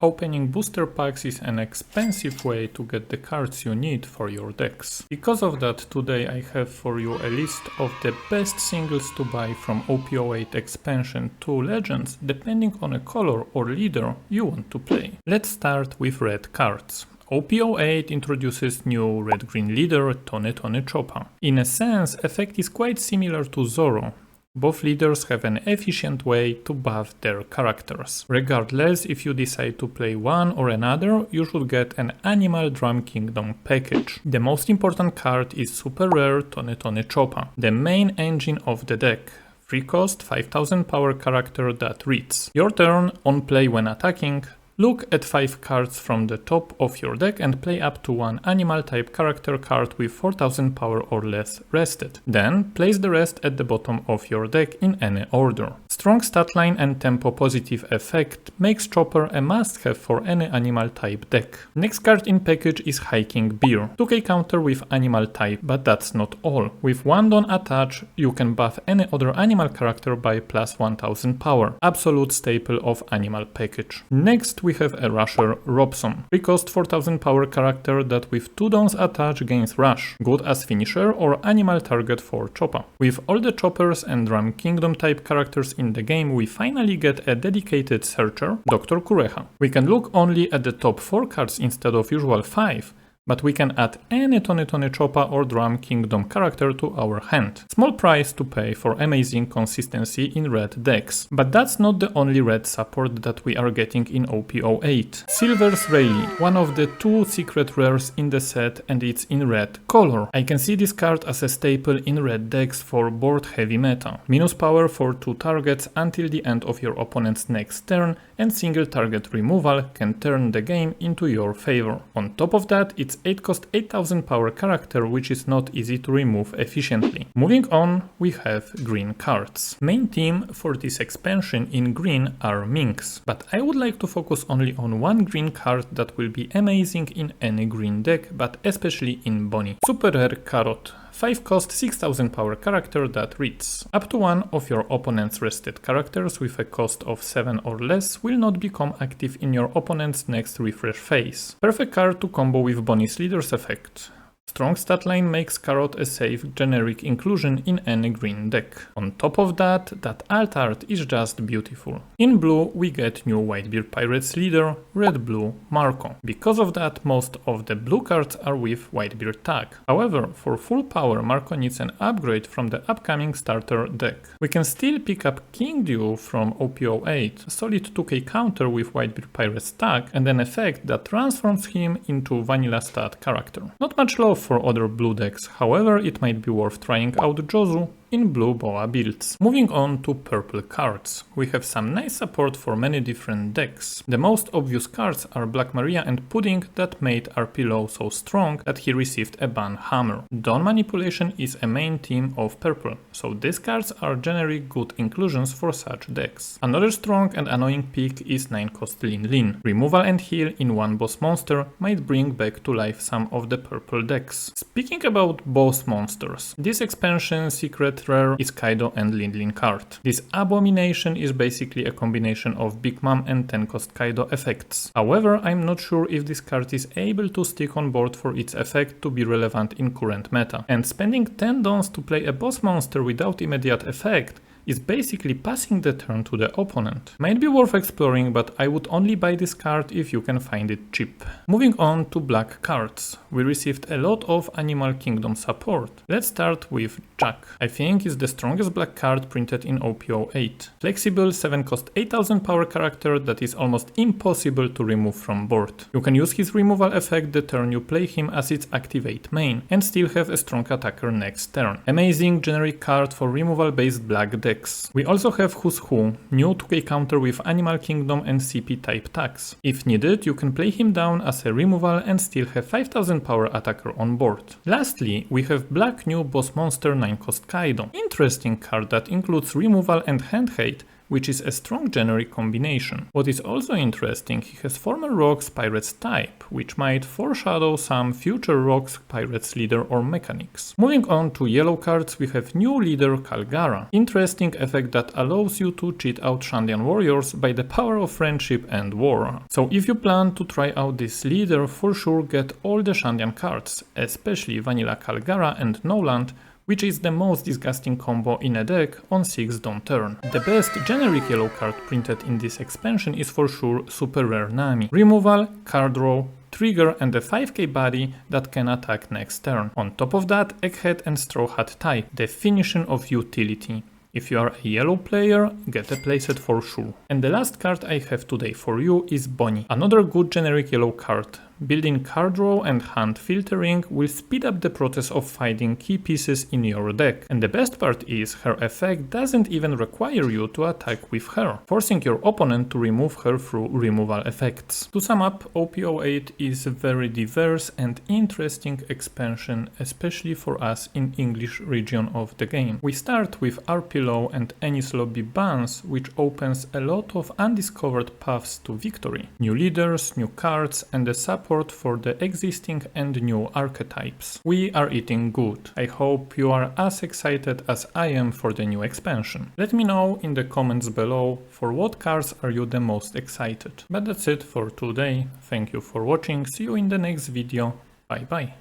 Opening booster packs is an expensive way to get the cards you need for your decks. Because of that, today I have for you a list of the best singles to buy from OP-08 expansion to Legends, depending on a color or leader you want to play. Let's start with red cards. OP-08 introduces new red-green leader Tone Choppa. In a sense, effect is quite similar to Zoro. Both leaders have an efficient way to buff their characters. Regardless if you decide to play one or another, you should get an Animal Drum Kingdom package. The most important card is super rare Tone Choppa, the main engine of the deck. Free cost 5000 power character that reads: your turn, on play when attacking, look at 5 cards from the top of your deck and play up to one animal type character card with 4000 power or less rested. Then place the rest at the bottom of your deck in any order. Strong stat line and tempo positive effect makes Chopper a must-have for any animal type deck. Next card in package is Hiking Bear. 2k counter with animal type, but that's not all. With one don't attach, you can buff any other animal character by plus 1000 power. Absolute staple of animal package. Next we have a Rusher Robson. Free cost 4000 power character that with 2 dons attached gains rush. Good as finisher or animal target for Choppa. With all the Choppers and Drum Kingdom type characters in the game, we finally get a dedicated searcher, Dr. Kureha. We can look only at the top 4 cards instead of usual 5, but we can add any Tone Choppa or Drum Kingdom character to our hand. Small price to pay for amazing consistency in red decks. But that's not the only red support that we are getting in OP-08. Silver's Rayleigh, one of the 2 secret rares in the set, and it's in red color. I can see this card as a staple in red decks for board heavy meta. Minus power for 2 targets until the end of your opponent's next turn, and single target removal can turn the game into your favor. On top of that, it's 8 cost 8000 power character, which is not easy to remove efficiently. Moving on, we have green cards. Main theme for this expansion in green are minks, but I would like to focus only on one green card that will be amazing in any green deck, but especially in Bonnie. Super rare Carrot. 5 cost 6000 power character that reads: up to one of your opponent's rested characters with a cost of 7 or less will not become active in your opponent's next refresh phase. Perfect card to combo with Bonnie's leader's effect. Strong stat line makes Carrot a safe generic inclusion in any green deck. On top of that alt art is just beautiful. In blue we get new Whitebeard Pirates leader, red-blue Marco. Because of that, most of the blue cards are with Whitebeard tag. However, for full power Marco needs an upgrade from the upcoming starter deck. We can still pick up King Dew from OP-08, a solid 2k counter with Whitebeard Pirates tag and an effect that transforms him into vanilla stat character. Not much love for other blue decks, however it might be worth trying out Jozu in blue boa builds. Moving on to purple cards. We have some nice support for many different decks. The most obvious cards are Black Maria and Pudding that made RP-Low so strong that he received a ban hammer. Dawn Manipulation is a main theme of purple, so these cards are generally good inclusions for such decks. Another strong and annoying pick is 9 cost Lin Lin. Removal and heal in one boss monster might bring back to life some of the purple decks. Speaking about boss monsters, this expansion secret rare is Kaido and Lin Lin card. This abomination is basically a combination of Big Mom and 10 cost Kaido effects. However, I'm not sure if this card is able to stick on board for its effect to be relevant in current meta. And spending 10 dons to play a boss monster without immediate effect is basically passing the turn to the opponent. Might be worth exploring, but I would only buy this card if you can find it cheap. Moving on to black cards. We received a lot of Animal Kingdom support. Let's start with Jack. I think it's the strongest black card printed in OP-08. Flexible 7 cost 8000 power character that is almost impossible to remove from board. You can use his removal effect the turn you play him as its activate main, and still have a strong attacker next turn. Amazing generic card for removal based black decks. We also have Who's Who, new 2k counter with Animal Kingdom and CP type tags. If needed, you can play him down as a removal and still have 5000 power attacker on board. Lastly, we have black new boss monster 9 cost Kaido. Interesting card that includes removal and hand hate, which is a strong generic combination. What is also interesting, he has former Rogues Pirates type, which might foreshadow some future Rogues Pirates leader or mechanics. Moving on to yellow cards, we have new leader Kalgara. Interesting effect that allows you to cheat out Shandian warriors by the power of friendship and war. So if you plan to try out this leader, for sure get all the Shandian cards, especially Vanilla Kalgara and Noland, which is the most disgusting combo in a deck on 6 Dawn turn. The best generic yellow card printed in this expansion is for sure Super Rare Nami. Removal, card draw, trigger and a 5k body that can attack next turn. On top of that, Egghead and Straw Hat type, definition of utility. If you are a yellow player, get a playset for sure. And the last card I have today for you is Bonnie. Another good generic yellow card. Building card draw and hand filtering will speed up the process of finding key pieces in your deck. And the best part is her effect doesn't even require you to attack with her, forcing your opponent to remove her through removal effects. To sum up, OP-08 is a very diverse and interesting expansion, especially for us in English region of the game. We start with RP Low and Ennis Lobby bans, which opens a lot of undiscovered paths to victory. New leaders, new cards and a support for the existing and new archetypes. We are eating good. I hope you are as excited as I am for the new expansion. Let me know in the comments below for what cards are you the most excited. But that's it for today. Thank you for watching. See you in the next video. Bye bye.